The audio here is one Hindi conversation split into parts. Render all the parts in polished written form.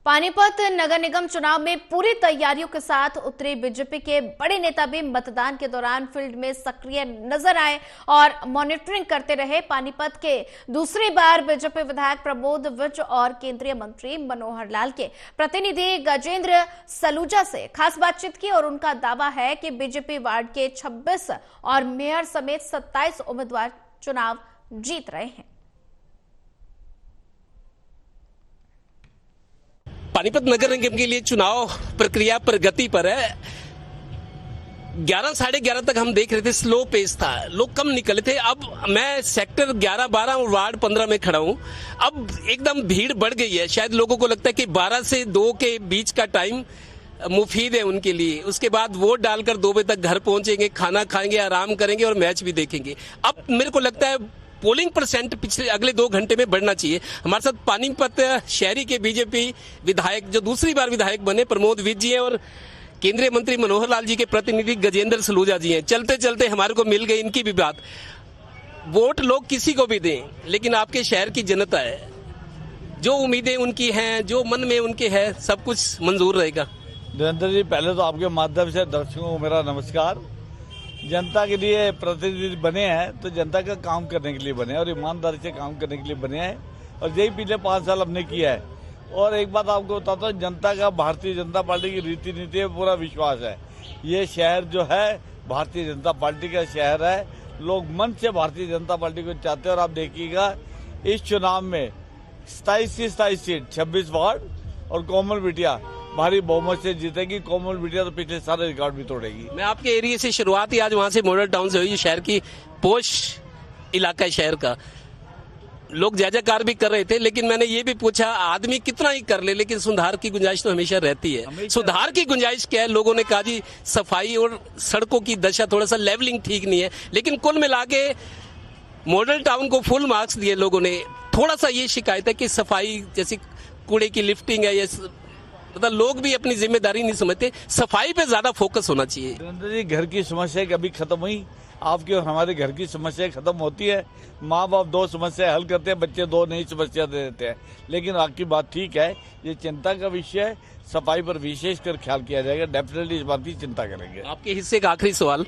पानीपत नगर निगम चुनाव में पूरी तैयारियों के साथ उतरे बीजेपी के बड़े नेता भी मतदान के दौरान फील्ड में सक्रिय नजर आए और मॉनिटरिंग करते रहे। पानीपत के दूसरी बार बीजेपी विधायक प्रमोद विज और केंद्रीय मंत्री मनोहर लाल के प्रतिनिधि गजेंद्र सलूजा से खास बातचीत की और उनका दावा है कि बीजेपी वार्ड के 26 और मेयर समेत 27 उम्मीदवार चुनाव जीत रहे हैं। पानीपत नगर निगम के लिए चुनाव प्रक्रिया प्रगति पर है। 11 साढ़े 11 तक हम देख रहे थे स्लो पेस था, लोग कम निकले थे। अब मैं सेक्टर 11, 12 और वार्ड 15 में खड़ा हूं। अब एकदम भीड़ बढ़ गई है। शायद लोगों को लगता है कि 12 से 2 के बीच का टाइम मुफीद है उनके लिए। उसके बाद वोट डालकर 2 बजे तक घर पहुंचेंगे, खाना खाएंगे, आराम करेंगे और मैच भी देखेंगे। अब मेरे को लगता है पोलिंग परसेंट पिछले अगले 2 घंटे में बढ़ना चाहिए। हमारे साथ पानीपत शहरी के बीजेपी विधायक जो दूसरी बार विधायक बने प्रमोद विज जी हैं और केंद्रीय मंत्री मनोहर लाल जी के प्रतिनिधि गजेंद्र सलूजा जी हैं। चलते चलते हमारे को मिल गई इनकी भी बात। वोट लोग किसी को भी दें, लेकिन आपके शहर की जनता है, जो उम्मीदें उनकी हैं, जो मन में उनके है, सब कुछ मंजूर रहेगा। नरेंद्र जी, पहले तो आपके माध्यम से दर्शकों को मेरा नमस्कार। जनता के लिए प्रतिनिधि बने हैं तो जनता का काम करने के लिए बने हैं और ईमानदारी से काम करने के लिए बने हैं और यही पिछले 5 साल हमने किया है। और एक बात आपको बताता हूँ, जनता का भारतीय जनता पार्टी की रीति नीति में पूरा विश्वास है। ये शहर जो है भारतीय जनता पार्टी का शहर है। लोग मन से भारतीय जनता पार्टी को चाहते हैं और आप देखिएगा इस चुनाव में 27 सीट 26 वार्ड और कोमल बिटिया भारी बहुमत से जीतेगी। कोमल बिटिया तो पिछले सारे रिकॉर्ड भी तोड़ेगी। मैं आपके एरिया से शुरुआत ही आज वहां से मॉडल टाउन से हुई। शहर की पोश इलाका है शहर का। लोग जय जयकार भी कर रहे थे, लेकिन मैंने ये भी पूछा आदमी कितना ही कर ले, लेकिन सुधार की गुंजाइश तो हमेशा रहती है। सुधार की गुंजाइश क्या है? लोगों ने कहा जी सफाई और सड़कों की दशा, थोड़ा सा लेवलिंग ठीक नहीं है। लेकिन कुल मिला के मॉडल टाउन को फुल मार्क्स दिए लोगों ने। थोड़ा सा ये शिकायत है कि सफाई जैसी कूड़े की लिफ्टिंग है, ये मतलब लोग भी अपनी जिम्मेदारी नहीं समझते। सफाई पे ज्यादा फोकस होना चाहिए। नरेंद्र जी, घर की समस्या कभी खत्म हुई? आपके और हमारे घर की समस्या खत्म होती है। माँ बाप 2 समस्या हल करते हैं, बच्चे 2 नई समस्या दे देते हैं। लेकिन आपकी बात ठीक है, ये चिंता का विषय है। सफाई पर विशेष कर ख्याल किया जाएगा। डेफिनेटली इस बात की चिंता करेंगे। आपके हिस्से का आखिरी सवाल,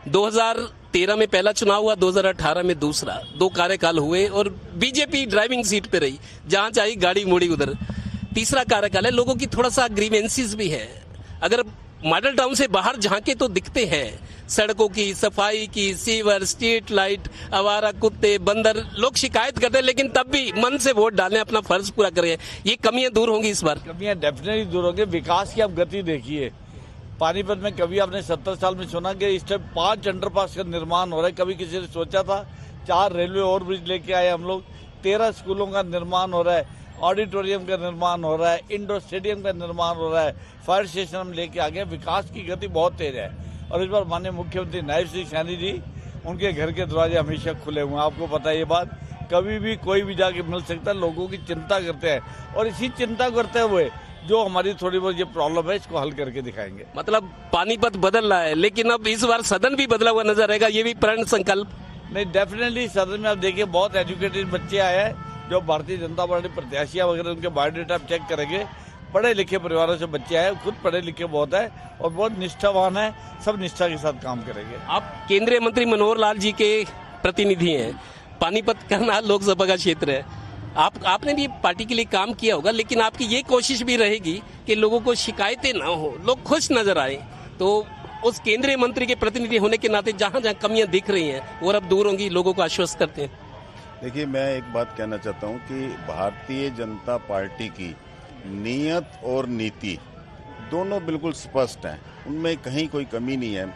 2013 में पहला चुनाव हुआ, 2018 में दूसरा, 2 कार्यकाल हुए और बीजेपी ड्राइविंग सीट पे रही, जहां चाहे गाड़ी मोड़ी उधर। तीसरा कार्यकाल है, लोगों की थोड़ा सा ग्रीवेंसीज भी है। अगर मॉडल टाउन से बाहर झांके तो दिखते हैं सड़कों की सफाई की, सीवर, स्ट्रीट लाइट, आवारा कुत्ते, बंदर। लोग शिकायत करते हैं, लेकिन तब भी मन से वोट डालें, अपना फर्ज पूरा करें। ये कमियां दूर होंगी इस बार। कमियां डेफिनेटली दूर होंगी। विकास की आप गति देखिए। पानीपत में कभी आपने 70 साल में सुना कि इस टाइम 5 अंडरपास का निर्माण हो रहा है? कभी किसी ने सोचा था? 4 रेलवे और ब्रिज लेके आए हम लोग। 13 स्कूलों का निर्माण हो रहा है, ऑडिटोरियम का निर्माण हो रहा है, इंडोर स्टेडियम का निर्माण हो रहा है, फायर स्टेशन हम लेके आ गए। विकास की गति बहुत तेज है और इस बार माननीय मुख्यमंत्री नायब सिंह सैनी जी, उनके घर के दरवाजे हमेशा खुले हुए हैं। आपको पता है ये बात, कभी भी कोई भी जाके मिल सकता है। लोगों की चिंता करते हैं और इसी चिंता करते हुए जो हमारी थोड़ी बहुत ये प्रॉब्लम है, इसको हल करके दिखाएंगे। मतलब पानीपत बदल रहा है, लेकिन अब इस बार सदन भी बदला हुआ नजर आएगा। ये भी प्रण संकल्प नहीं, डेफिनेटली सदन में आप देखिए बहुत एजुकेटेड बच्चे आए हैं जो भारतीय जनता पार्टी प्रत्याशी वगैरह, उनके बायोडेटा आप चेक करेंगे। पढ़े लिखे परिवारों से बच्चे आए, खुद पढ़े लिखे बहुत है और बहुत निष्ठावान है। सब निष्ठा के साथ काम करेंगे। आप केंद्रीय मंत्री मनोहर लाल जी के प्रतिनिधि हैं। पानीपत करनाल लोकसभा का क्षेत्र है। आपने भी पार्टी के लिए काम किया होगा, लेकिन आपकी ये कोशिश भी रहेगी कि लोगों को शिकायतें ना हो, लोग खुश नजर आए। तो उस केंद्रीय मंत्री के प्रतिनिधि होने के नाते जहां जहां कमियां दिख रही हैं वो अब दूर होंगी, लोगों को आश्वस्त करते हैं। देखिए, मैं एक बात कहना चाहता हूं कि भारतीय जनता पार्टी की नीयत और नीति दोनों बिल्कुल स्पष्ट हैं, उनमें कहीं कोई कमी नहीं है।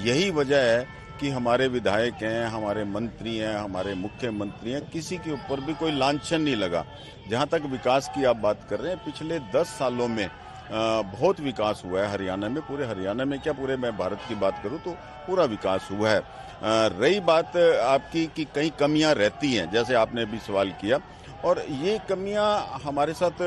यही वजह है कि हमारे विधायक हैं, हमारे मंत्री हैं, हमारे मुख्यमंत्री हैं, किसी के ऊपर भी कोई लांछन नहीं लगा। जहां तक विकास की आप बात कर रहे हैं, पिछले 10 सालों में बहुत विकास हुआ है हरियाणा में। पूरे हरियाणा में क्या, पूरे मैं भारत की बात करूं तो पूरा विकास हुआ है। रही बात आपकी कि कहीं कमियां रहती हैं, जैसे आपने भी सवाल किया, और ये कमियां हमारे साथ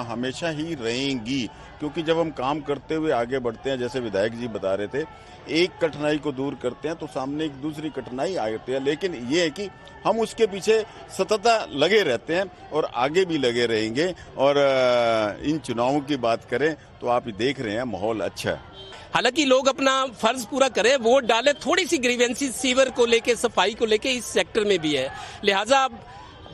हमेशा ही रहेंगी, क्योंकि जब हम काम करते हुए आगे बढ़ते हैं, जैसे विधायक जी बता रहे थे, एक कठिनाई को दूर करते हैं तो सामने एक दूसरी कठिनाई आती है, लेकिन ये है कि हम उसके पीछे सतत लगे रहते हैं और आगे भी लगे रहेंगे। और इन चुनावों की बात करें तो आप देख रहे हैं माहौल अच्छा है। हालांकि लोग अपना फर्ज पूरा करें, वोट डालें। थोड़ी सी ग्रीवेंसीज सीवर को लेके, सफाई को लेके इस सेक्टर में भी है, लिहाजा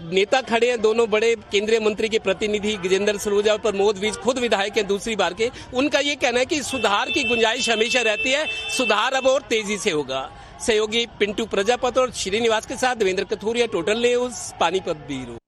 नेता खड़े हैं दोनों बड़े केंद्रीय मंत्री के प्रतिनिधि गजेंद्र सरोजा और प्रमोद विज, खुद विधायक हैं दूसरी बार के। उनका ये कहना है कि सुधार की गुंजाइश हमेशा रहती है, सुधार अब और तेजी से होगा। सहयोगी पिंटू प्रजापत और श्रीनिवास के साथ Devendra Kathoria, total news, Panipat bureau.